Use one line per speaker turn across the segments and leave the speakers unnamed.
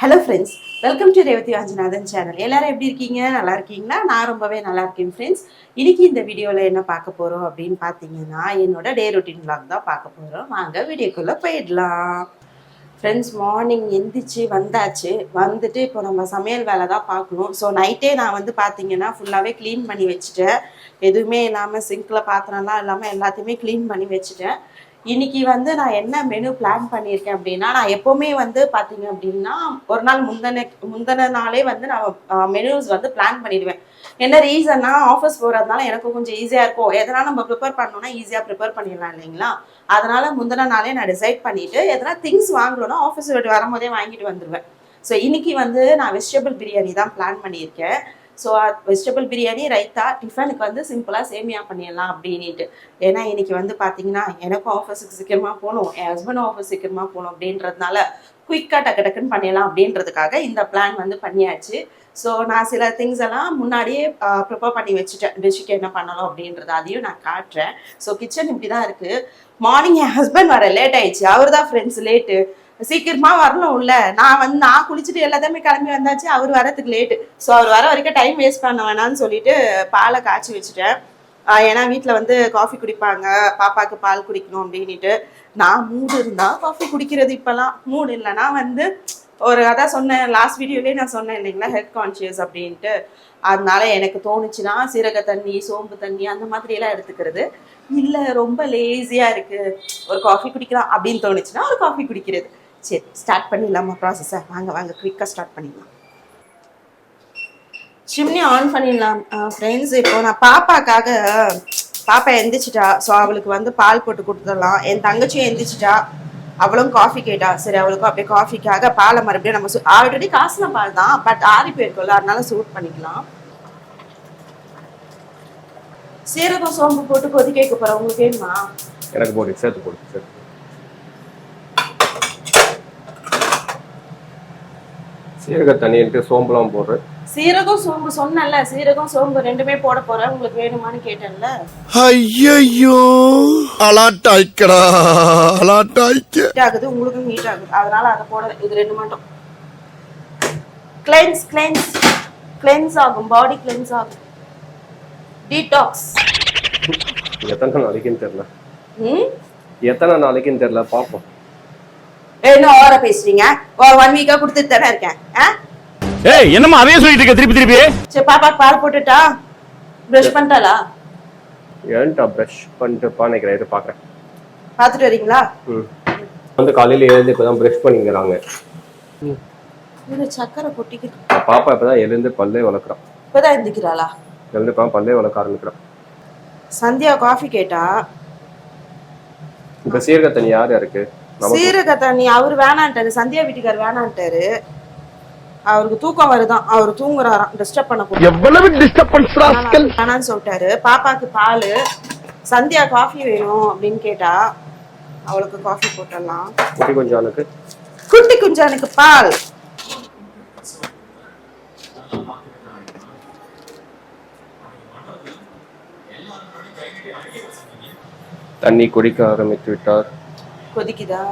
Hello friends, welcome to Revathi Vanchinathan channel. எல்லாரும் எப்படி இருக்கீங்க? நல்லா இருக்கீங்களா? நான் ரொம்பவே நல்லா இருக்கேன் ஃப்ரெண்ட்ஸ். இன்னைக்கு இந்த வீடியோவில் என்ன பார்க்க போகிறோம் அப்படின்னு பார்த்தீங்கன்னா, என்னோட டே ரொட்டீன் vlog தான் பார்க்க போகிறோம். வாங்க வீடியோக்குள்ளே போயிடலாம். ஃப்ரெண்ட்ஸ், மார்னிங் எந்திரிச்சு வந்தாச்சு. வந்துட்டு இப்போ நம்ம சமையல் வேலை தான் பார்க்கணும். ஸோ நைட்டே நான் வந்து பார்த்தீங்கன்னா ஃபுல்லாகவே க்ளீன் பண்ணி வச்சுட்டேன். எதுவுமே இல்லாமல் சிங்கில் பாத்திரம்லாம் இல்லாமல் எல்லாத்தையுமே க்ளீன் பண்ணி வச்சுட்டேன். இன்னைக்கு வந்து நான் என்ன மெனு பிளான் பண்ணியிருக்கேன் அப்படின்னா, நான் எப்போவுமே வந்து பார்த்தீங்க அப்படின்னா ஒரு நாள் முந்தின நாளே வந்து நான் மெனுஸ் வந்து பிளான் பண்ணிடுவேன். என்ன ரீசன்னா, ஆஃபீஸ் போகிறதுனால எனக்கு கொஞ்சம் ஈஸியாக இருக்கும். எதனால் நம்ம ப்ரிப்பேர் பண்ணோன்னா ஈஸியாக ப்ரிப்பேர் பண்ணிடலாம் இல்லைங்களா? அதனால முந்தின நாளே நான் டிசைட் பண்ணிவிட்டு எதனா திங்ஸ் வாங்கணும்னா ஆஃபீஸ் விட்டு வரும்போதே வாங்கிட்டு வந்துடுவேன். ஸோ இன்னைக்கு வந்து நான் வெஜிடபிள் பிரியாணி தான் பிளான் பண்ணியிருக்கேன். ஸோ வெஜிடபிள் பிரியாணி, ரைத்தா, டிஃபனுக்கு வந்து சிம்பிளாக சேமியா பண்ணிடலாம் அப்படின்ட்டு. ஏன்னா இன்னைக்கு வந்து பார்த்தீங்கன்னா எனக்கும் ஆஃபீஸுக்கு சீக்கிரமாக போகணும், என் ஹஸ்பண்டும் ஆஃபீஸ் சீக்கிரமாக போகணும் அப்படின்றதுனால குயிக்காக டக்குன்னு பண்ணிடலாம் அப்படின்றதுக்காக இந்த பிளான் வந்து பண்ணியாச்சு. ஸோ நான் சில திங்ஸ் எல்லாம் முன்னாடியே ப்ரிப்பேர் பண்ணி வச்சுட்டேன், டிஷ்ஷுக்கு என்ன பண்ணலாம் அப்படின்றது அதையும் நான் காட்டுறேன். ஸோ கிச்சன் இப்படி தான் இருக்குது. மார்னிங் என் ஹஸ்பண்ட் வர லேட் ஆயிடுச்சு. அவர் தான் ஃப்ரெண்ட்ஸ் லேட்டு, சீக்கிரமா வரணும் இல்ல. நான் குளிச்சுட்டு எல்லாத்தையுமே கிளம்பி வந்தாச்சு, அவர் வரதுக்கு லேட்டு. ஸோ அவர் வர வரைக்கும் டைம் வேஸ்ட் பண்ண வேணாம்னு சொல்லிட்டு பாலை காய்ச்சி வச்சுட்டேன். ஏன்னா வீட்டில் வந்து காஃபி குடிப்பாங்க, பாப்பாவுக்கு பால் குடிக்கணும் அப்படின்ட்டு. நான் மூடு இருந்தா காஃபி குடிக்கிறது, இப்பெல்லாம் மூடு இல்லைன்னா வந்து அதான் சொன்னேன் லாஸ்ட் வீடியோலேயே நான் சொன்னேன் இல்லைங்களா, ஹெல்த் கான்ஷியஸ் அப்படின்ட்டு. அதனால எனக்கு தோணுச்சுன்னா சீரக தண்ணி, சோம்பு தண்ணி அந்த மாதிரி எல்லாம் எடுத்துக்கிறது. இல்லை ரொம்ப லேசியா இருக்கு, ஒரு காஃபி குடிக்கலாம் அப்படின்னு தோணுச்சுன்னா ஒரு காஃபி குடிக்கிறது. சரி, ஸ்டார்ட் பண்ணிடலாமா ப்ராசஸை? வாங்க குயிக்காக ஸ்டார்ட் பண்ணிடலாம். சிம்னி ஆன் பண்ணிடலாம் ஃப்ரெண்ட்ஸ். இப்போ நான் பாப்பா எந்திரிச்சிட்டா. ஸோ அவளுக்கு வந்து பால் போட்டு கொடுத்துடலாம். என் தங்கச்சியும் எந்திரிச்சிட்டா, அவளும் காஃபி கேட்டா. சரி, அவளுக்கும் அப்படியே காஃபிக்காக பாலை மறுபடியும் நம்ம ஆல்ரெடி காசுல பால் தான், பட் ஆறி போயிருக்கோம்ல, அதனால சூட் பண்ணிக்கலாம். சீரகம் சோம்பு போட்டு கொதிக்க வைக்க போறேன். உங்களுக்கு வேணுமா?
எனக்கு போட்டு சேர்த்து போட்டு சேர்த்து. சீரக தண்ணிட்டு சோம்புலாம் போடுறேன்.
சீரகம் சோம்பு சொன்னல, சீரகம் சோம்பு ரெண்டுமே போட போறேன். உங்களுக்கு வேணுமான்னு கேட்டேன்ல.
ஐயோ, அலாட்டாய்க்கடா, அலாட்டாய்க்க.
ஹீட் ஆகுது, உங்களுக்கும் ஹீட் ஆகுது, அதனால அதை போடுறேன். இது ரெண்டு மட்டும். கிளென்ஸ் ஆகும், பாடி கிளென்ஸ் ஆகும், டீடாக்ஸ்.
எத்தனை நாளைக்குன்னு தெரியல, பாப்போம்.
என்ன ஓவரா பேசுறீங்க? ஒரு 1 வீக்கா கொடுத்துட்டு தானே இருக்கேன்.
ஏய், என்னம்மா அதே சொல்லிட்டு இருக்க திருப்பி?
சரி, பாப்பா பால் போட்டுட்டா? பிரஷ் பண்ணிட்டாளா?
ஏன்டா பிரஷ் பண்ணிட்டு நினைக்கிறேன், இது பாக்குறேன்.
பாத்துட்டு வரீங்களா?
வந்து காலையில எழுந்து இப்பதான் பிரஷ் பண்ணிக்கிறாங்க.
இது சக்கரை கொட்டிக்கிட்டு.
பாப்பா இப்பதான் எழுந்து பல்லே வளர்க்குறான்.
இப்பதான் எந்திக்கிறாளா?
எழுந்து பல்லே வளர்க்க ஆரம்பிக்கிறான்.
சந்தியா காஃபி கேட்டா.
இப்ப சீரக தண்ணி யாருக்கு?
சீரக தண்ணி அவரு வேணான்ட்டாரு, சந்தியா வீட்டுக்கார் வேணான்ட்டாரு. அவருக்கு தூக்கம் வருதான், அவரு தூங்குறாராம், டிஸ்டர்ப் பண்ண
எவ்வளவு டிஸ்டர்பன்ஸ் ராஸ்கல்
வேணான்னு சொல்லிட்டாரு. பாப்பாக்கு பால், சந்தியா காஃபி வேணும் அப்படின்னு கேட்டா. அவளுக்கு காஃபி போட்டுடலாம். குட்டி குஞ்சானுக்கு பால்.
தண்ணி குடிக்க ஆரம்பித்து விட்டார்.
கொதிக்குதா?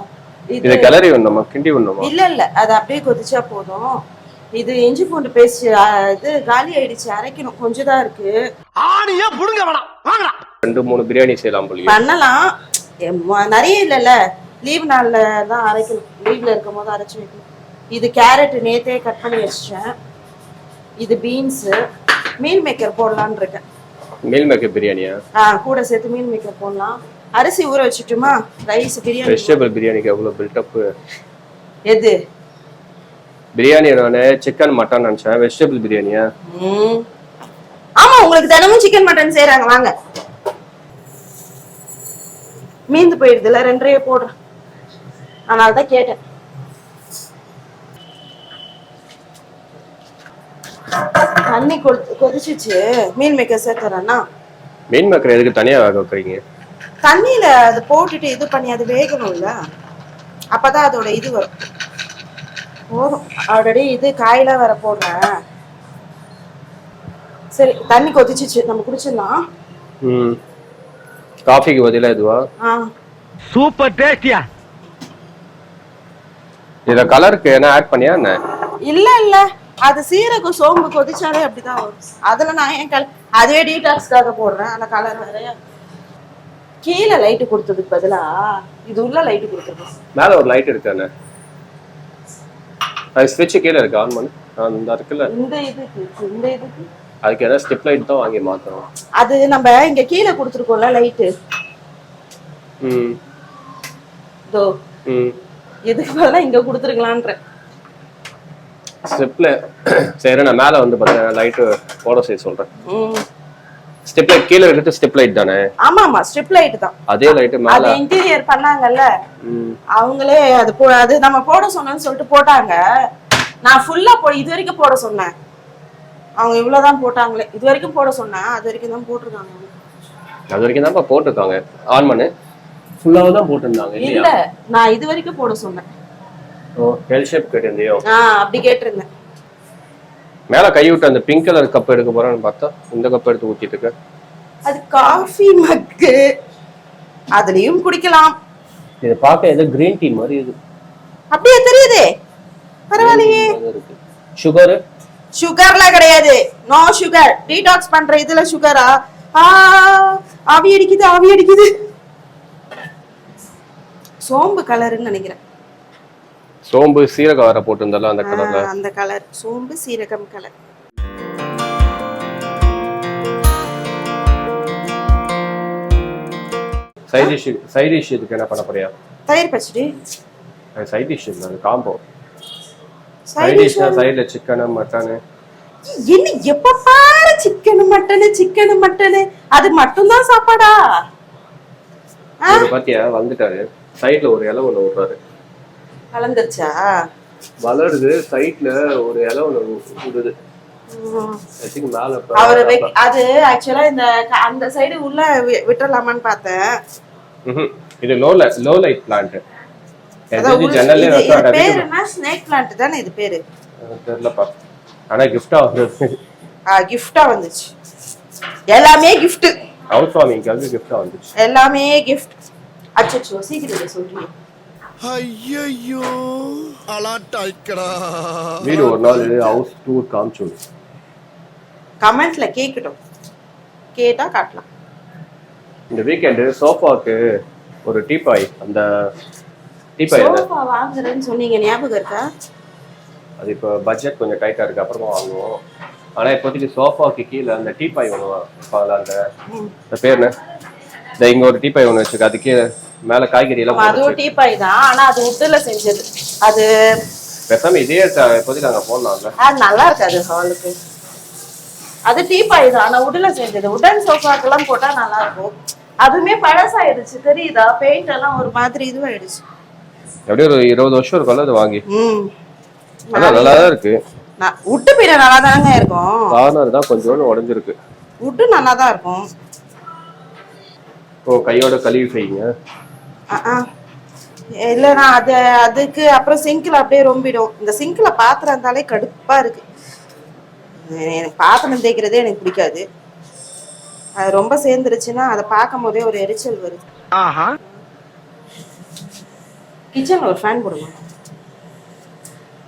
இது கிளறி வந்தோமா, கிண்டி வந்தோமா?
இல்ல, அது அப்படியே கொதிச்சா போதும். இது இஞ்சி பூண்டு பேஸ்ட் இது காலி ஆயிடுச்சு, அரைக்கணும், கொஞ்சம் தான் இருக்கு.
ஆணியா புடுங்க வேணாம், வாங்கடா.
2-3 பிரியாணி செய்யலாம் போல.
பண்ணலாம், நிறைய இல்லைல்ல. லீவ் நாள்ல தான் அரைக்கணும், லீவ்ல இருக்கும் போது அரைச்சு வைக்கணும். இது கேரட் நேத்தே கட் பண்ணி வச்சிட்டேன். இது பீன்ஸ், மீல் மேக்கர் போடலான்னு இருக்கேன்.
மீல் மேக்கர் பிரியாணியா?
கூட சேர்த்து மீல் மேக்கர் போடலாம். அரிசி ஊற வச்சுட்டுமா? ரைஸ் பிரியாணி.
வெஜிடபிள் பிரியாணிக்கு எவ்வளவு பில்டப்.
எது
பிரியாணி? நானே சிக்கன் மட்டன் நினைச்சேன், வெஜிடபிள் பிரியாணியா?
ஆமா, உங்களுக்கு தினமும் சிக்கன் மட்டன் செய்யறாங்க. வாங்க, மீந்து போயிடுதுல, 2 போடுறேன், அதனாலதான் கேட்டேன். தண்ணி கொதிச்சிச்சு, மீன் மேக்கர் சேர்த்துறேன்னா.
மீன் மேக்கர் எதுக்கு தனியா வேக வைக்கிறீங்க?
தண்ணியில அது போட்டுட்டு இது பண்ணி அது வேகணும்ல, அப்பதான் அதோட இது வரும். போதும், ஆல்ரெடி இது காயெல்லாம் வேற போடுறேன். சரி, தண்ணி கொதிச்சிச்சு, நம்ம குடிச்சிடலாம்.
காஃபிக்கு பதிலா இதுவா?
சூப்பர் டேஸ்டியா.
இதுல கலருக்கு என்ன ஆட் பண்ணியா என்ன?
இல்ல அது சீரகம் சோம்பு கொதிச்சாலே அப்படிதான் வரும். அதுல நான் ஏன் அதுவே டீடாக்ஸ்க்காக போடுறேன். அந்த கலர் வேறையா கீழே லைட்டு கொடுத்ததுக்கு பதிலா இது உள்ள லைட்டு கொடுத்துருக்கோம்.
மேல ஒரு லைட் இருக்கு அண்ணே. அது ஸ்விட்ச் கீழே இருக்கு, ஆன் பண்ணு. அந்த இருக்குல்ல
இந்த இதுக்கு
அதுக்கு ஏதாவது ஸ்டெப் லைட் தான் வாங்கி மாத்தணும்.
அது நம்ம இங்க கீழே கொடுத்துருக்கோம்ல லைட்டு. இதோ இதுக்கு பதிலா இங்க கொடுத்துருக்கலான்ற
ஸ்டெப்ல. சரி நான் மேல வந்து பாத்தீங்கன்னா லைட் போட செய்ய சொல்றேன். ஸ்டெப் லைட் கீழ இருக்கிறது ஸ்டெப் லைட் தானே?
ஆமா ஸ்டெப் லைட் தான்.
அதே லைட் மேல
அது இன்டீரியர் பண்ணாங்கல்ல அவங்களே அது நம்ம போட சொன்னேன்னு சொல்லிட்டு போட்டாங்க. நான் ஃபுல்லா இது வரைக்கும் போட சொன்னேன். அவங்க இவ்வளவுதான் போட்டாங்களே. இது வரைக்கும் போட சொன்னேன், அது வரைக்கும் தான் போட்டிருக்காங்க.
அது வரைக்கும் தான் போட்டிருக்காங்க. ஆன் பண்ணு. ஃபுல்லாவே தான் போட்டிருந்தாங்க
இல்ல நான் இது வரைக்கும் போட சொன்னேன்.
ஓ ஹெல் ஷேப் கேட்டிருந்தியோ?
அப்படி கேட்டிருந்தேன்.
மேல கை விட்டு அந்த பிங்க் கலர் கப் எடுக்க போறேன்னு பார்த்தா இந்த கப் எடுத்து ஊத்திட்டு இருக்க.
அது காஃபி மக்கு, அதுலயும் குடிக்கலாம்.
இது பார்க்க ஏதோ கிரீன் டீ மாதிரி இது.
அப்படியே தெரியுதே. பரவாயில்லையே. சுகர்லாம் கிடையாது. No sugar. டீடாக்ஸ் பண்ற இதுல சுகரா? ஆவி அடிக்குது. சோம்பு கலர்னு நினைக்கிறேன்.
சோம்பு சீரகம் வர போட்டுருந்தால அந்த கலர்ல.
அந்த கலர் சோம்பு சீரகம் கலர்.
சைட் டிஷ் இதுக்கு என்ன பண்ண போறியா?
தயிர் பச்சடி.
சைட் டிஷ் இல்ல, அது காம்போ. சைட் டிஷ்னா சைடுல சிக்கன் மட்டன்.
என்ன எப்ப பாரு சிக்கன் மட்டன் அது மட்டும் தான் சாப்பாடா?
பாத்தியா வந்துட்டாரு. சைடுல ஒரு இலை ஒண்ணு விடுறாரு.
வளர்ந்துருச்சா?
வளருது. சைடுல ஒரு இலை ஒண்ணு விடுது.
அவரு அது ஆக்சுவலா இந்த அந்த சைடு உள்ள விட்டுறலாமான்னு பார்த்தேன்.
இது லோ லைட் பிளான்ட்.
பேரு என்ன? ஸ்னேக் பிளான்ட் தானே இது பேரு?
தெரியலப்பா. ஆனா கிஃப்டா வந்து
கிஃப்டா வந்துச்சு. எல்லாமே கிஃப்ட்.
ஹவுஸ் வார்மிங்காக கிஃப்டா வந்துச்சு.
எல்லாமே கிஃப்ட். அச்சச்சோ சீக்கிரம் சொல்றீங்க.
ஐயோ அலாட்டாய்க்கடா.
வீடு ஒரு நாள் ஹவுஸ் டூர் காமிச்சு
கமெண்ட்ல கேக்கட்டும். கேட்டா காட்டலாம்.
இந்த வீக்கெண்ட் சோஃபாக்கு ஒரு டீபாய், அந்த டீபாய்
சோஃபா வாங்குறேன்னு சொன்னீங்க, ஞாபகம் இருக்கா?
அது இப்போ பட்ஜெட் கொஞ்சம் டைட்டா இருக்கு, அப்புறமா வாங்குவோம். ஆனா இப்போதைக்கு சோஃபாக்கு கீழே அந்த டீபாய் ஒன்று, அந்த பேர் என்ன, இந்த இங்க ஒரு டீபாய் ஒன்று வச்சிருக்கு. அதுக்கு மேல காய்கறி எல்லாம்
அதுவும் டீபாய் தான், ஆனா அது உட்டுல செஞ்சது. அது
பேசாம இதே இப்போதைக்கு அங்க போடலாம்ல.
அது நல்லா இருக்காது ஹாலுக்கு. அது டீபாய் தான், ஆனா உட்டுல செஞ்சது. உடன் சோஃபாக்கெல்லாம் போட்டா நல்லா இருக்கும். அதுவுமே பழசாயிடுச்சு தெரியுதா? பெயிண்ட் எல்லாம் ஒரு மாதிரி இதுவாயிடுச்சு.
அப்படியே ஒரு 20 வருஷம் இருக்கும்ல அது வாங்கி. ஆனா நல்லாதான் இருக்கு.
உட்டு பின்ன நல்லா தானங்க இருக்கும்.
கார்னர் தான் கொஞ்சம் உடைஞ்சிருக்கு.
உட்டு நல்லா தான் இருக்கும்.
ஓ கையோட கழுவி செய்யுங்க.
இல்லைண்ணா அதுக்கு அப்புறம் சிங்கில் அப்படியே ரொம்பிடும். இந்த சிங்கில பாத்திரம் இருந்தாலே கடுப்பா இருக்கு. எனக்கு பாத்திரம் தேய்க்கிறதே எனக்கு பிடிக்காது. அது ரொம்ப சேர்ந்துருச்சுன்னா அதை பார்க்கும் போதே ஒரு எரிச்சல் வருது. கிச்சன்ல ஒரு ஃபேன் போடுங்க.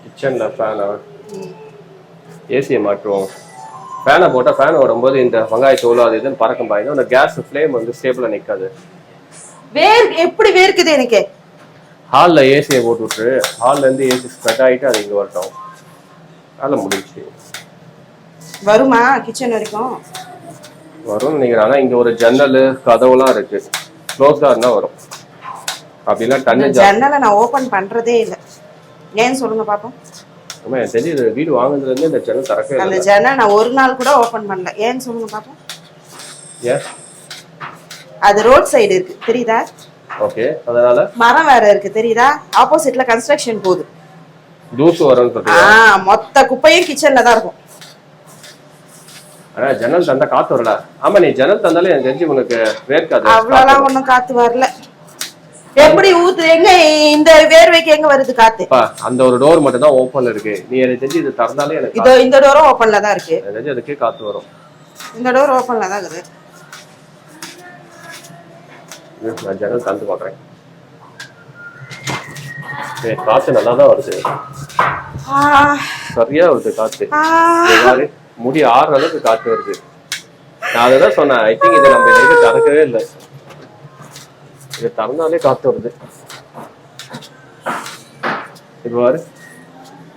கிச்சன்ல ஃபேனா? ஏசியை மாற்றுவோம். ஃபேனை போட்டால் ஃபேன் ஓடும்போது இந்த வெங்காய தோல் அது இதுன்னு பறக்கும் பாயிடும். அந்த கேஸ் ஃப்ளேம் வந்து ஸ்டேபிளா நிற்காது.
எப்படி வேர்க்குது எனக்கு.
ஹாலில் ஏசியை போட்டு விட்டு ஹால்ல இருந்து ஏசி ஸ்ப்ரெட் ஆகிட்டு அது இங்கே வரட்டும். வேலை முடிச்சு
வருமா? கிச்சன் வரைக்கும்
வரும்னு நினைக்கிறேன். ஆனால் இங்கே ஒரு ஜன்னல் கதவுலாம் இருக்கு. க்ளோஸ்டாக இருந்தால் வரும். அப்படின்னா டன்னு
ஜன்னலை நான் ஓப்பன் பண்றதே இல்லை. ஏன்னு சொல்லுங்க பாப்போம்.
ஆமா எனக்கு தெரியுது. வீடு வாங்குனதுலேருந்து இந்த ஜன்னல் திறக்கவே இல்லை.
அந்த ஜன்னல் நான் ஒரு நாள் கூட ஓப்பன் பண்ணல. ஏன்னு சொல்லுங்க பாப்போம்.
ஏன்? அது
ரோட் சைடு இருக்கு தெரியுதா?
ஓகே. அதனால
மரம் வேற இருக்கு தெரியுதா? ஆப்போசிட்ல கன்ஸ்ட்ரக்ஷன் போகுது.
தூசு வரும்னு சொல்றீங்க?
மொத்த குப்பையும் கிச்சன்ல தான் இருக்கும்.
ஆனா ஜன்னல் தந்தா காத்து வரல. ஆமா நீ ஜன்னல் தந்தாலே எனக்கு தெரிஞ்சு உனக்கு வேர்க்காது.
அவ்வளவுலாம் ஒண்ணும் காத்து வரல. எப்படி ஊத்து எங்க இந்த வேர்வைக்கு எங்க வருது காத்து?
அந்த ஒரு டோர் மட்டும் தான் ஓபன்ல இருக்கு. நீ எனக்கு தெரிஞ்சு இது திறந்தாலே எனக்கு
இதோ இந்த டோரும் ஓபன்ல தான் இருக்கு.
எனக்கு தெரிஞ்சு அதுக்கே காத்து வரும்.
இந்த டோர் ஓபன்ல தான் இருக்குது.
நான் ஜன்னல் தந்து பாக்குறேன். காத்து நல்லா தான் வருது, சரியா வருது காத்து. முடி ஆறுற அளவுக்கு காத்து வருது. நான் அதுதான் சொன்னேன், ஐ திங்க் இதை நம்ம இது திறக்கவே இல்லை, இதை திறந்தாலே காத்து வருது. இது பாரு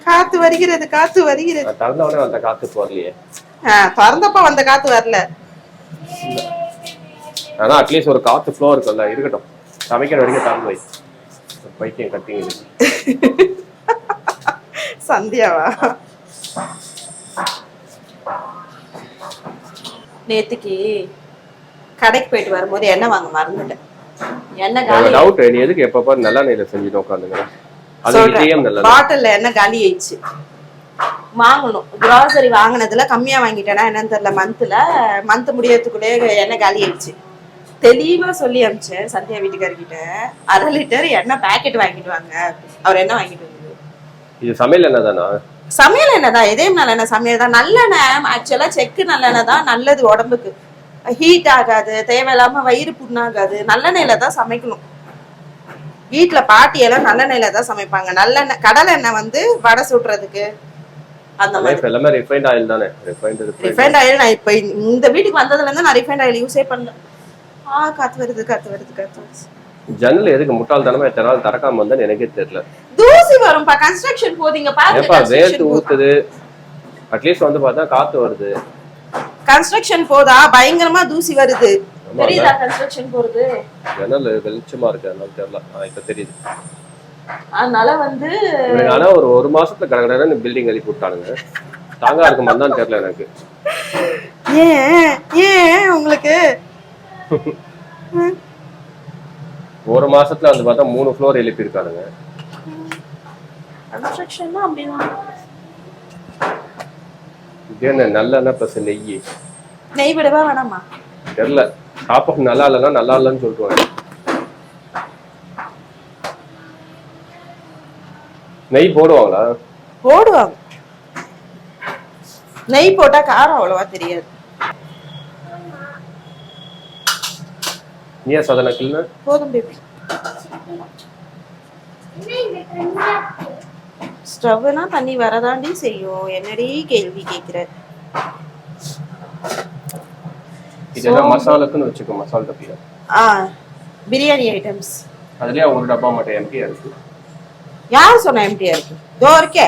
காத்து வருகிறது, காத்து வருகிறது.
திறந்த உடனே வந்த காத்து வரலையே.
திறந்தப்ப வந்த காத்து வரல.
ஆனா அட்லீஸ்ட் ஒரு காத்து ஃப்ளோ இருக்குல்ல, இருக்கட்டும். சமைக்கிற வரைக்கும் திறந்து வை. பைத்தியம் கட்டிங்க
சந்தியாவா? நேத்துக்கு கடைக்கு போயிட்டு வரும்போது எண்ணெய் வாங்க மறந்துட்டேன். எண்ணெய் காலி.
டவுட், நீ எதுக்கு எப்ப பாரு நல்ல நெய்ல செஞ்சுட்டு உட்காந்துங்க? அது இதயம் நல்ல
பாட்டில்ல எண்ணெய் காலி ஆயிடுச்சு. வாங்கணும், கிராசரி வாங்கினதுல கம்மியா வாங்கிட்டேனா என்னன்னு தெரியல. மந்த் முடியறதுக்குள்ளே எண்ணெய் காலி ஆயிடுச்சு. தெளிவா சொல்லி அனுப்பிச்சேன் சந்தியா வீட்டுக்காரர்கிட்ட, 1/2 லிட்டர் எண்ணெய் பேக்கெட் வாங்கிட்டு வாங்க. அவர் என்ன வாங்கிட்டு வந்து,
இது சமையல் என்னதானா?
சமையல் எண்ணெய் இதயம் நல்லெண்ணெய், சமையல் தான். நல்லெண்ணெய் ஆக்சுவலா செக்கு நல்லெண்ணெய் தான் நல்லது, உடம்புக்கு ஹீட் ஆகாது, தேவையில்லாம வயிறு புண்ணாகாது. நல்லெண்ணெயில தான் சமைக்கணும். வீட்டுல பாட்டி எல்லாம் நல்லெண்ணெயில தான் சமைப்பாங்க. நல்லெண்ணெய், கடலை எண்ணெய் வந்து வடை சுடுறதுக்கு அந்த மாதிரி.
எல்லாமே ரிஃபைண்ட் ஆயில் தானே.
ரிஃபைண்ட் ஆயில் நான் இப்ப இந்த வீட்டுக்கு வந்ததுல இருந்து நான் ரிஃபைண்ட் ஆயில் யூஸே பண்ணல. காத்து வருது, காத்து வருது, காத்து வருது.
ஜன்னல் எதுக்கு முட்டாள்தனமா எத்தனை நாள் திறக்காம வந்தா எனக்கே தெரியல.
தூசி வரும்பா, கன்ஸ்ட்ரக்ஷன் போதீங்க பாருங்க.
வேர்த்து ஊத்துது, அட்லீஸ்ட் வந்து பார்த்தா காத்து வருது.
கன்ஸ்ட்ரக்ஷன் போதா பயங்கரமா தூசி வருது. தெரியுதா கன்ஸ்ட்ரக்ஷன் போறது?
ஜன்னல் வெளிச்சமா இருக்கு, அதனால தெரியல. இப்ப தெரியுது.
அதனால வந்து
ஆனா ஒரு மாசத்துல கடகடன்னு பில்டிங் எழுப்பி விட்டானுங்க. தாங்கா இருக்குமா தான் தெரியல எனக்கு.
ஏன் உங்களுக்கு
ஒரு மாசத்துல வந்து பார்த்தா 3 ஃப்ளோர் எழுப்பி இருக்கானுங்க.
கன்ஸ்ட்ரக்ஷன்னா அப்படிதான்.
இது நல்ல பஸ் நெய்
விடவா வேணாமா
தெரியல. சாப்பாடு நல்லா இல்லைன்னா நல்லா இல்லைன்னு சொல்லுவாங்க. நெய் போடுவாங்களா?
போடுவாங்க. நெய் போட்டா காரம் அவ்வளவா தெரியாது.
நீ சதனக்குள்ள
போதும் பேபி. ஸ்டவ்னா தண்ணி வரதாண்டி செய்யும். என்னடி கேள்வி கேக்குற?
இதெல்லாம் மசாலாக்குன்னு வச்சுக்கோ, மசாலா டப்பியா.
பிரியாணி ஐட்டம்ஸ்.
அதுலயே ஒரு டப்பா மட்டும் எம்டியா இருக்கு.
யார் சொன்னா எம்டியா இருக்கு? தோ இருக்கே.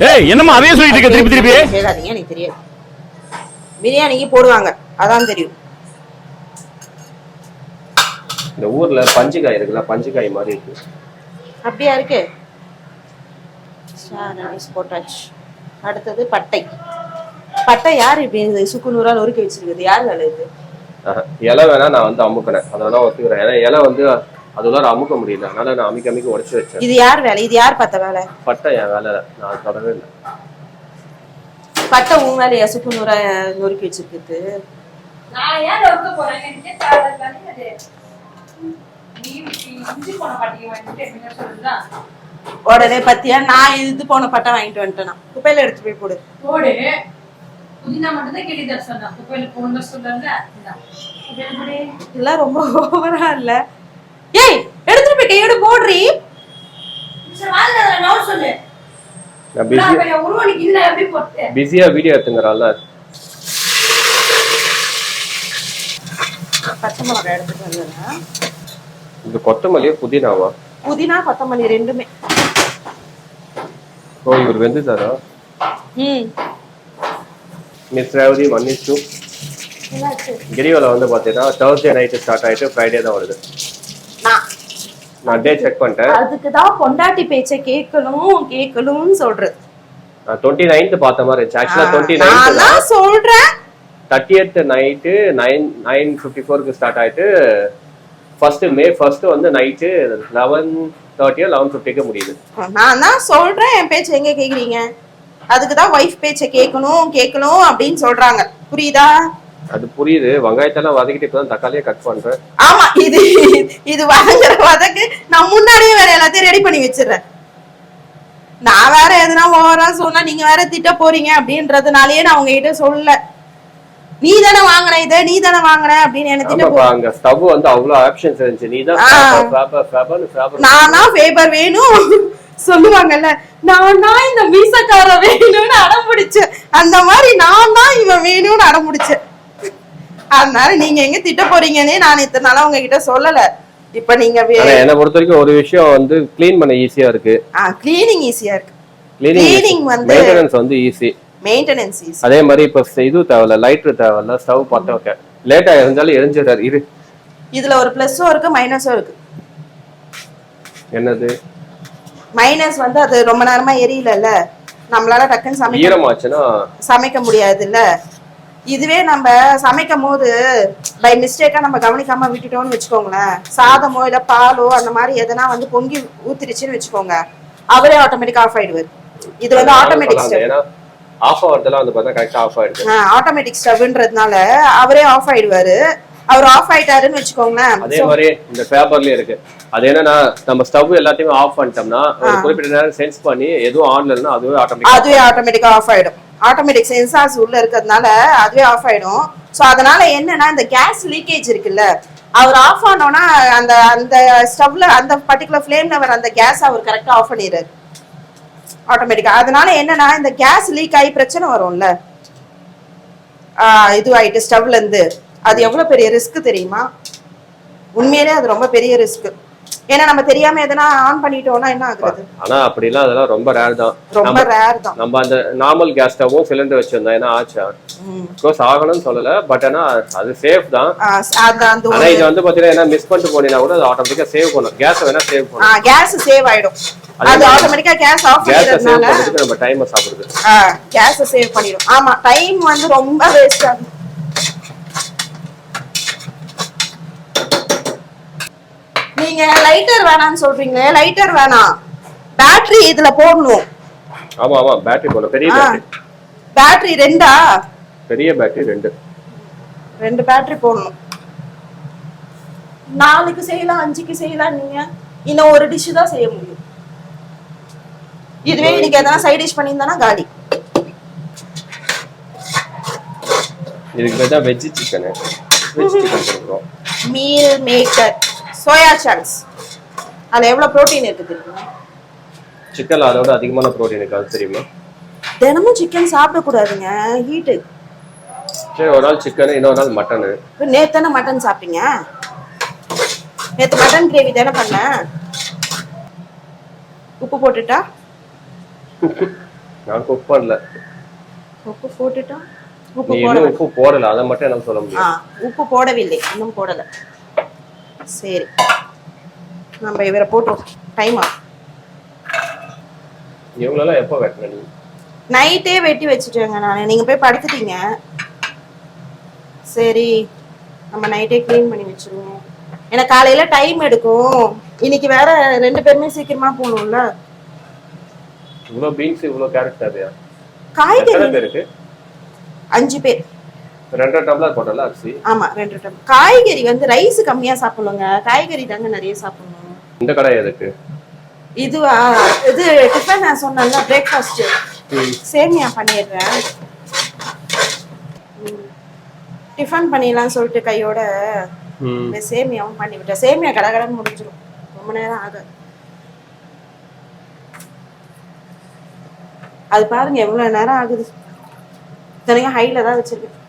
ஏய் என்னம்மா அதே சொல்லிட்டு இருக்க திருப்பி திருப்பி?
கேட்காதீங்க, எனக்கு தெரியாது. பிரியாணிக்கு போடுவாங்க, அதான் தெரியும்.
இந்த ஊர்ல பஞ்சுக்காய் இருக்குல்ல, பஞ்சுக்காய் மாதிரி இருக்கு.
அப்படியா இருக்கு? போட்டாச்சு. அடுத்தது பட்டை. பட்டை யாரு இப்படி சுக்குநூறா நொறுக்கி வச்சிருக்குது? யாரு வேலை இது?
இலை வேணா நான் வந்து அமுக்கினேன், அதனால ஒத்துக்கிறேன். ஏன்னா இலை வந்து அதெல்லாம் அமுக்க முடியல, அதனால நான் அமைக்க உடைச்சு வச்சேன்.
இது யார் வேலை? இது யார் பார்த்த வேலை?
பட்டை என் வேலை, நான் தொடவே இல்லை.
பட்டை உன் வேலையா சுக்குநூறா நொறுக்கி வச்சிருக்குது?
நான் ஏன் நொறுக்க போறேன்?
உடனே பத்தியா நான் இது போன பட்டை வாங்கிட்டு வந்துட்டேன். குப்பையில எடுத்து போய் போடு.
போடு. புதினா மட்டும் தான் கிளி தர சொன்னா, குப்பையில போன சொல்லல.
இதெல்லாம் ரொம்ப ஓவரா இல்ல? ஏய் எடுத்துட்டு போய் கையோட போடுறீ.
சொல்லு.
பிஸியா வீடியோ எடுத்துங்கறால.
பச்சை மிளகாய் எடுத்துட்டு வந்தேன்.
இது கொத்தமல்லியா புதினாவா?
புதினா கொத்தமல்லி ரெண்டுமே.
ஓ இவர் வெந்துட்டாரா? மிஸ் ரேவதி 1:2. கிரிவல வந்து பாத்தீங்கன்னா Thursday நைட் ஸ்டார்ட் ஆயிட்டு Friday தான் வருது. நான் டே செக் பண்ணிட்டேன்.
அதுக்கு தான் பொண்டாட்டி பேச்சை கேட்கணும்னு சொல்றது.
29th பார்த்த மாதிரி இருந்துச்சு. ஆக்சுவலா 29th
நான் சொல்றேன்.
30th நைட் 9:54க்கு ஸ்டார்ட் ஆயிட்டு May 1st வந்து நைட் 11:30 11:50க்கு முடியுது.
நான் தான் சொல்றேன், என் பேச்சை எங்க கேக்குறீங்க? அதுக்கு தான் வைஃப் பேச்சை கேட்கணும் அப்படின்னு சொல்றாங்க. புரியுதா?
அது புரியுது. வெங்காயத்தெல்லாம் வதக்கிட்டு இப்பதான் தக்காளியே கட் பண்றேன்.
ஆமா, இது வதக்கு நான் முன்னாடியே வேற எல்லாத்தையும் ரெடி பண்ணி வச்சிடுறேன். நான் வேற எதுனா ஓவரா சொன்னா நீங்க வேற திட்ட போறீங்க அப்படின்றதுனாலயே நான் உங்ககிட்ட சொல்ல. நீ தானே வாங்கின இதை, நீ தானே வாங்கின அப்படின்னு என்ன திட்ட
ஆமாப்பா, அங்க ஸ்டவ் வந்து அவ்வளவு ஆப்ஷன்ஸ் இருந்துச்சு. நீ தான்
நானா ஃபேபர் வேணும் சொல்லுவாங்கல்ல, நான் தான் இந்த மீசக்கார வேணும்னு அடம் பிடிச்சேன். அந்த மாதிரி நான் தான் இவன் வேணும்னு அடம் பிடிச்சேன். அதனால நீங்க எங்க திட்ட போறீங்கன்னே நான் இத்தனை நாளா உங்ககிட்ட சொல்லல. இப்ப நீங்க
என்ன பொறுத்த வரைக்கும் ஒரு விஷயம் வந்து கிளீன் பண்ண ஈஸியா இருக்கு.
கிளீனிங் ஈஸியா இருக்கு.
கிளீனிங் வந்து மெயின்டெனன்ஸ் வந்து ஈஸி.
Maintenance easy.
அதே மாதிரி இப்ப இது தேவையில்ல, லைட்டர் தேவையில்ல, ஸ்டவ் பத்த வைக்க லேட்டா இருந்தாலும் எரிஞ்சிடாரு. இரு,
இதுல ஒரு பிளஸும் இருக்கு மைனஸும் இருக்கு.
என்னது
மைனஸ் வந்து அது ரொம்ப நேரமா எரியல, நம்மளால டக்குன்னு
ஈரமாச்சுன்னா
சமைக்க முடியாதுல்ல. இதுவே நம்ம சமைக்கும் போது பை மிஸ்டேக்கா நம்ம கவனிக்காம விட்டுட்டோம்னு வச்சுக்கோங்களேன், சாதமோ இல்ல பாலோ அந்த மாதிரி எதனா வந்து பொங்கி ஊத்திருச்சுன்னு வச்சுக்கோங்க, அவரே ஆட்டோமேட்டிக் ஆஃப் ஆயிடுவாரு. இது வந்து ஆட்டோமேட்டிக் ஸ்டவ்.
ஏன்னா ஆஃப் ஆவறதெல்லாம் வந்து பார்த்தா கரெக்ட்டா ஆஃப் ஆயிடுது.
ஆட்டோமேட்டிக் ஸ்டவ்ன்றதுனால அவரே ஆஃப் ஆயிடுவாரு. அவர் ஆஃப் ஆயிட்டாருன்னு வச்சுக்கோங்களேன்.
அதே மாதிரி இந்த பேப்பர்லயே இருக்கு. அது என்னன்னா நம்ம ஸ்டவ் எல்லாத்தையுமே ஆஃப் பண்ணிட்டோம்னா ஒரு குறிப்பிட்ட நேரம் சென்ஸ் பண்ணி எதுவும் ஆன்ல இல்லைன்னா அதுவே
ஆட்டோமேட்டிக்கா ஆஃப் ஆயிடும். ஆட்டோமேட்டிக் சென்சார்ஸ் உள்ள இருக்கிறதுனால அதுவே ஆஃப் ஆயிடும். ஸோ அதனால என்னன்னா இந்த கேஸ் லீக்கேஜ் இருக்குல்ல, அவர் ஆஃப் ஆனோன்னா அந்த அந்த ஸ்டவ்ல அந்த பர்டிகுலர் ஃபிளேம்ல வர அந்த கேஸ் அவர் கரெக்டா ஆஃப் பண்ணிடுறாரு ஆட்டோமேட்டிக்கா. அதனால என்னன்னா இந்த கேஸ் லீக் ஆகி பிரச்சனை வரும்ல, இது ஆயிட்டு ஸ்டவ்ல இருந்து. அது எவ்வளவு பெரிய ரிஸ்க் தெரியுமா? உண்மையிலே அது ரொம்ப பெரிய ரிஸ்க். ஏன்னா நம்ம தெரியாம எதனா ஆன் பண்ணிட்டோம்னா என்ன ஆகுது?
ஆனா அப்படிலாம் அதெல்லாம் ரொம்ப ரேர் தான்.
ரொம்ப ரேர் தான்.
நம்ம அந்த நார்மல் கேஸ் ஸ்டவ்வும் சிலிண்டர் வச்சிருந்தோம், ஏன்னா ஆச்சா கோர்ஸ் ஆகணும்னு சொல்லல, பட் ஆனா அது சேஃப் தான். ஆனா இது வந்து பாத்தீங்கன்னா என்ன மிஸ் பண்ணிட்டு போனீங்கன்னா கூட அது ஆட்டோமேட்டிக்கா சேவ் பண்ணும். கேஸ் வேணா சேவ் பண்ணும்.
கேஸ் சேவ் ஆயிடும். அது ஆட்டோமேட்டிக்கா கேஸ் ஆஃப் பண்ணிடுறதுனால
நம்ம டைம் சாப்பிடுது.
கேஸ் சேவ் பண்ணிடும். ஆமா, டைம் வந்து ரொம்ப வேஸ்ட் ஆகும். நீங்க லைட்டர் வேணாம்னு சொல்றீங்களே, லைட்டர் வேணாம், பேட்டரி இதுல போடணும்.
ஆமா ஆமா, பேட்டரி போடணும். பெரிய பேட்டரி.
பேட்டரி ரெண்டா?
பெரிய பேட்டரி ரெண்டு
பேட்டரி போடணும். 4க்கு செய்யலாம், 5க்கு செய்யலாம். நீங்க இன்னும் ஒரு டிஷ் தான் செய்ய முடியும். இதுவே இன்னைக்கு எதனா சைட் டிஷ் பண்ணியிருந்தானா காலி.
இதுக்கு பேர் தான் வெஜ் சிக்கன். வெஜ் சிக்கன் கொடுக்குறோம்.
Meal maker soya chunks. அதுல எவ்வளவு புரோட்டீன் இருக்கு தெரியுமா?
சிக்கன்ல அதோட அதிகமான புரோட்டீன் இருக்கு, அது தெரியுமா?
தினமும் சிக்கன் சாப்பிட கூடாதுங்க, ஹீட்.
சரி, ஒரு நாள் சிக்கன், இன்னொரு நாள் மட்டன்.
நேத்தான மட்டன் சாப்பிட்டீங்க? நேத்து மட்டன் கிரேவி தானே பண்ண. உப்பு போட்டுட்டா?
நான் குக் பண்ணல.
உப்பு போட்டுட்டா?
உப்பு போடல, அதை மட்டும் என்னால சொல்ல முடியும்.
உப்பு போடவில்லை, இன்னும் போடல. சரி, நம்ம இவரை போட்டோம். டைம் ஆகும்.
இவங்களெல்லாம் எப்போ வெட்டின நீ?
நைட்டே வெட்டி வச்சுட்டேங்க நான். நீங்க போய் படுத்துட்டீங்க. சரி, நம்ம நைட்டே கிளீன் பண்ணி வச்சிருவோம். ஏன்னா காலையில டைம் எடுக்கும். இன்னைக்கு வேற 2 பேருமே சீக்கிரமா போகணும்ல.
இவ்வளவு பீன்ஸ், இவ்வளவு கேரட் தேவையா?
காய்கறி
இருக்கு
5 பேர்.
2 டம்ளர் போட்டல அரிசி.
ஆமா, 2 டம்ளர். காய்கறி வந்து ரைஸ் கம்மியா சாப்பிடணுங்க, காய்கறி தாங்க நிறைய சாப்பிடணும்.
இந்த கடாய் எதுக்கு?
இதுவா? இது டிஃபன் நான் சொன்னேன்ல, பிரேக்ஃபாஸ்ட். சேமியா பண்ணிடுறேன். டிஃபன் பண்ணிடலாம்னு சொல்லிட்டு கையோட சேமியாவும் பண்ணி விட்டேன். சேமியா கடகடன்னு முடிஞ்சிடும், ரொம்ப நேரம் ஆகாது. அது பாருங்க எவ்வளவு நேரம் ஆகுது. தனியா ஹைல தான் வச்சிருக்கேன்.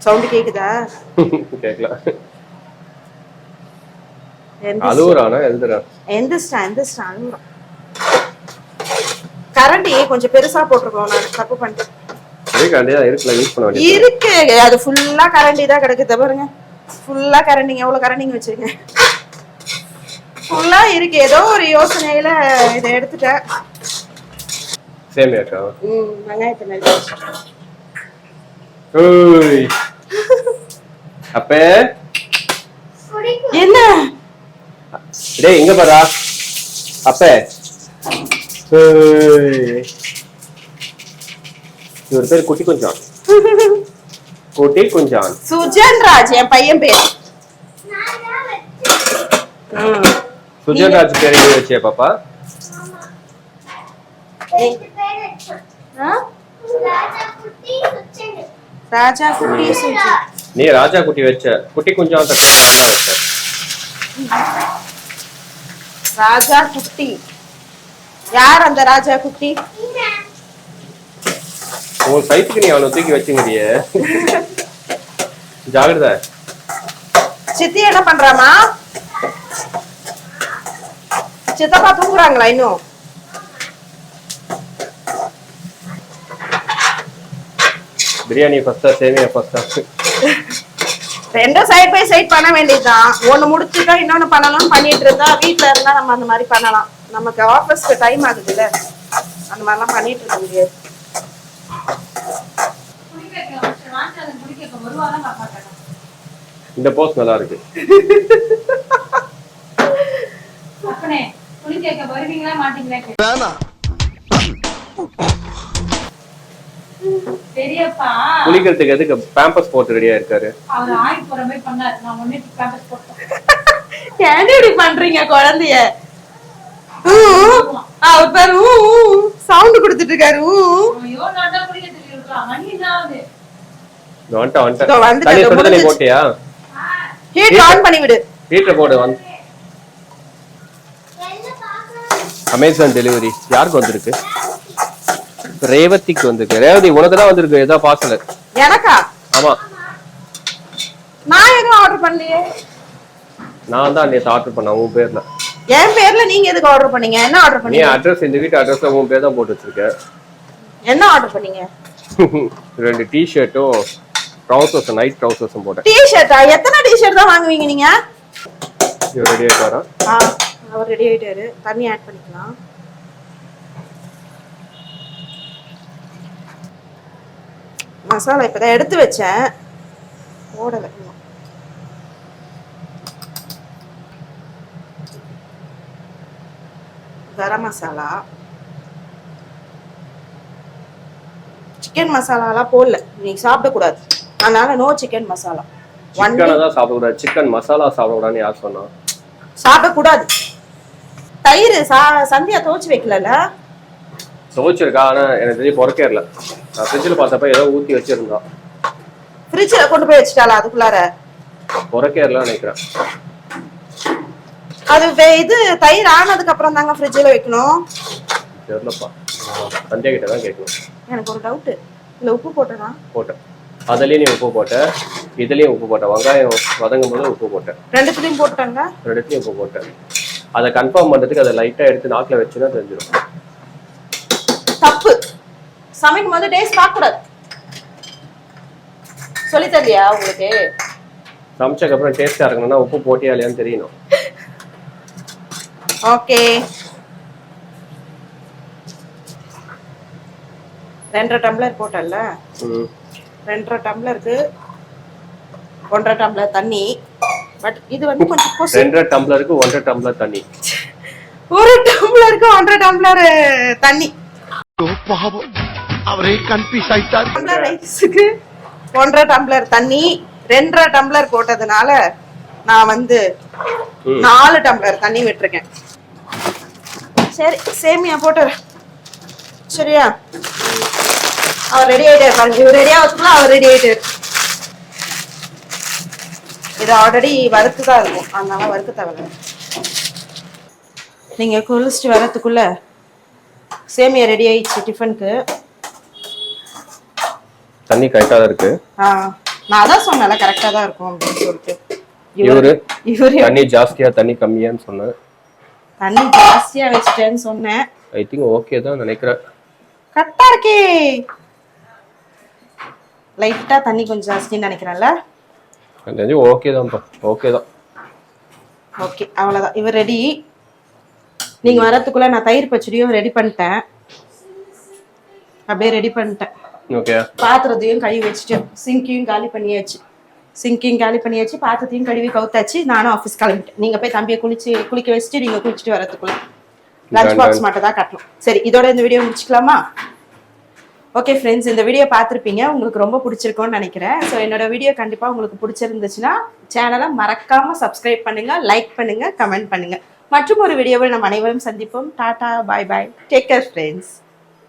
சவுண்ட் கேக்குதா?
கேக்கல. அழுவுறானா எழுதுறா?
எந்திரா அழுவுறா. கரண்டி கொஞ்சம் பெருசா போட்டுருக்கோம், நான் தப்பு பண்ணிட்டேன். இருக்கு, அது ஃபுல்லா கரண்டி தான் கிடக்குது பாருங்க. ஃபுல்லா கரண்டிங்க. எவ்வளவு கரண்டிங்க வச்சிருக்கேன்? ஃபுல்லா இருக்கு. ஏதோ ஒரு யோசனையில இதை எடுத்துட்டேன்.
சேமியாக்கா?
வெங்காயத்தை நறுக்கி.
ஓய் அப்ப
என்ன?
டேய் இங்க பாரா. அப்ப இவர் பேர் குட்டி குஞ்சான். குட்டி குஞ்சான்.
சுஜன் ராஜ் என் பையன் பேர்.
சுஜன் ராஜ் பேர் எழுதி வச்சியா பாப்பா?
ராஜா குட்டி சுஜி.
நீ ராஜா குட்டி வச்ச குட்டி கொஞ்சம் வச்ச
ராஜா குட்டி. யார் அந்த ராஜா குட்டி?
உன் சைஸுக்கு நீ அவனை தூக்கி வச்சுங்கிறிய. ஜாகிரதா.
சித்தி என்ன பண்றாமா? சித்தப்பா தூங்குறாங்களா இன்னும்?
பிரியாணி ஃபர்ஸ்டா சேமியா ஃபர்ஸ்டா?
ரெண்டும் சைட் பை சைட் பண்ண வேண்டியதுதான். ஒண்ணு முடிச்சுட்டா இன்னொன்னு பண்ணலாம். பண்ணிட்டு இருந்தா வீட்டுல இருந்தா நம்ம அந்த மாதிரி பண்ணலாம். நமக்கு ஆபீஸ்க்கு டைம் ஆகுதுல்ல, அந்த மாதிரிலாம் பண்ணிட்டு இருக்க முடியாது.
இந்த போஸ்ட் நல்லா இருக்கு.
அப்பனே துணி கேட்க வருவீங்களா மாட்டீங்களா?
வேணாம்.
பெரியப்பா
குளிக்கிறதுக்கு எதுக்கு பேம்பஸ் போட்டு ரெடியா இருக்காரு?
அவர் ஆய் போற மாதிரி பண்ணாரு. நான் ஒண்ணே பேம்பர்ஸ் போட்டேன்.
ஏன் இப்படி பண்றீங்க குழந்தைய? அவர் பேரு சவுண்ட் கொடுத்துட்டு இருக்காரு.
ஐயோ நான் தான் குளிக்க தெரியும். மணி என்ன ஆகுது?
தண்ணி போட்டியா?
ஹீட் ஆன் பண்ணி விடு.
ஹீட்டர் போடு. அமேசான் டெலிவரி யாருக்கு வந்திருக்கு? ரேவதிக்கு வந்திருக்கு. ரேவதி உனக்கு தான் வந்திருக்கு. ஏதோ பார்சல்.
எனக்கா?
ஆமா.
நான் எதுவும் ஆர்டர் பண்ணலையே.
நான் தான் நேத்து ஆர்டர் பண்ணேன் உன் பேர்ல.
என் பேர்ல நீங்க எதுக்கு ஆர்டர் பண்ணீங்க? என்ன ஆர்டர்
நீ
பண்ணீங்க?
அட்ரஸ் இந்த வீட்டு அட்ரஸ்ல உன் பேர் தான் போட்டு வச்சிருக்க.
என்ன ஆர்டர் பண்ணீங்க?
2 டி-ஷர்ட்டும் ட்ரவுசர்ஸ் நைட் ட்ரவுசர்ஸும் போட்டேன்.
டி-ஷர்ட்டா? எத்தனை டி-ஷர்ட் தான் வாங்குவீங்க நீங்க?
இது ரெடி ஆயிட்டாரா?
அவர் ரெடி ஆயிட்டாரு. தண்ணி ஆட் பண்ணிக்கலாம். மசாலா இப்பதான் எடுத்து வச்சேன், போடல இன்னும். கரம் மசாலா, சிக்கன் மசாலாலாம் போடல. நீங்க சாப்பிடக்கூடாது, அதனால நோ சிக்கன் மசாலா.
சிக்கனை தான் சாப்பிடக்கூடாது, சிக்கன் மசாலா சாப்பிடக்கூடாதுன்னு யார் சொன்னா?
சாப்பிடக்கூடாது. தயிர் சந்தியா துவைச்சு வைக்கல.
துவைச்சிருக்கா, ஆனா எனக்கு தெரிஞ்சு பொறக்கேறல. நான் ஃப்ரிட்ஜில் பார்த்தப்ப ஏதோ ஊற்றி வச்சிருந்தா.
ஃப்ரிட்ஜில் கொண்டு போய் வச்சுட்டாளா? அதுக்குள்ளார
பொறக்கேறல நினைக்கிறேன்.
அது இது தயிர் ஆனதுக்கு அப்புறம் தாங்க ஃப்ரிட்ஜில் வைக்கணும்.
தெரியலப்பா, சந்தியா கிட்ட தான் கேட்கணும்.
எனக்கு ஒரு டவுட்டு, இல்லை உப்பு போட்டேனா?
போட்டேன். அதுலேயும் நீ உப்பு போட்ட, இதுலேயும் உப்பு போட்டேன். வெங்காயம் வதங்கும் போது உப்பு போட்டேன்.
ரெண்டுத்துலையும் போட்டாங்க.
ரெண்டுத்தையும் உப்பு போட்டேன். அதை கன்ஃபார்ம் பண்ணுறதுக்கு அதை லைட்டாக எடுத்து நாக்கில் வச்சுன்னா தெரிஞ்சிடும்.
தப்பு. சமைக்கும் போது டேஸ்ட் பார்க்கக்கூடாது. சொல்லி தரலையா உங்களுக்கு?
சமைச்சதுக்கு அப்புறம் டேஸ்டா இருக்கணும்னா உப்பு போட்டியா இல்லையான்னு தெரியணும்.
ஓகே. 2.5 டம்ளர் போட்டல்ல, 2.5 டம்ளருக்கு 1.5 டம்ளர் தண்ணி. பட் இது வந்து கொஞ்சம்
2.5 டம்ளருக்கு 1.5 டம்ளர் தண்ணி.
1 டம்ளருக்கு 1.5 டம்ளர் தண்ணி.
பாவம், அவரே கன்ஃபியூஸ் ஆயிட்டார்.
டம்ளர் ரைஸ்க்கு 1.5 டம்ளர் தண்ணி. 2.5 டம்ளர் போட்டதுனால நான் வந்து 4 டம்ளர் தண்ணி விட்டுருக்கேன். சரி, சேமியா போட்டு சரியா? அவர் ரெடி ஆயிட்டாரு பாருங்க. இவர் ரெடி ஆகிறதுக்குள்ள அவர் ரெடி ஆயிட்டாரு. இது ஆல்ரெடி வறுத்து தான் இருக்கும், அதனால வறுக்க தேவையில்ல. நீங்க குளிச்சுட்டு வரதுக்குள்ள சேமியா ரெடி ஆயிடுச்சு டிஃபனுக்கு.
தண்ணி கரெக்டா தான் இருக்கு.
நான் அதான் சொன்னேன்ல கரெக்டா தான் இருக்கும் அப்படின்னு சொல்லிட்டு.
இவரு தண்ணி ஜாஸ்தியா தண்ணி கம்மியான்னு சொன்னேன்.
தண்ணி ஜாஸ்தியா வச்சிட்டேன்னு சொன்னேன்.
ஐ திங்க் ஓகே தான் நினைக்கிறேன்.
கரெக்டா இருக்கே. லைட்டா தண்ணி கொஞ்சம் ஜாஸ்தின்னு நினைக்கிறேன்ல.
தெரிஞ்சு ஓகே தான்ப்பா, ஓகே தான்.
ஓகே, அவ்வளவுதான். இவர் ரெடி. நீங்க வரதுக்குள்ள நான் தயிர் பச்சடியும் ரெடி பண்ணிட்டேன். அப்படியே ரெடி பண்ணிட்டேன்.
ஓகே.
பாத்திரத்தையும் கழுவி வச்சுட்டேன். சிங்கையும் காலி பண்ணியாச்சு. பாத்திரத்தையும் கழுவி கவுத்தாச்சு. நானும் ஆஃபீஸ் கிளம்பிட்டேன். நீங்க போய் தம்பியை குளிக்க வச்சுட்டு நீங்க குளிச்சுட்டு வரதுக்குள்ள லஞ்ச் பாக்ஸ் மட்டும் தான் கட்டணும். சரி, இதோட இந்த வீடியோ முடிச்சுக்கலாமா? ஓகே ஃப்ரெண்ட்ஸ், இந்த வீடியோ பார்த்துருப்பீங்க, உங்களுக்கு ரொம்ப பிடிச்சிருக்கும்னு நினைக்கிறேன். ஸோ என்னோட வீடியோ கண்டிப்பாக உங்களுக்கு பிடிச்சிருந்துச்சுன்னா சேனலை மறக்காம சப்ஸ்கிரைப் பண்ணுங்க, லைக் பண்ணுங்க, கமெண்ட் பண்ணுங்க. மற்றும் ஒரு வீடியோவில் நம்ம அனைவரும் சந்திப்போம். டாடா, பாய் பாய், டேக் கேர் ஃப்ரெண்ட்ஸ்.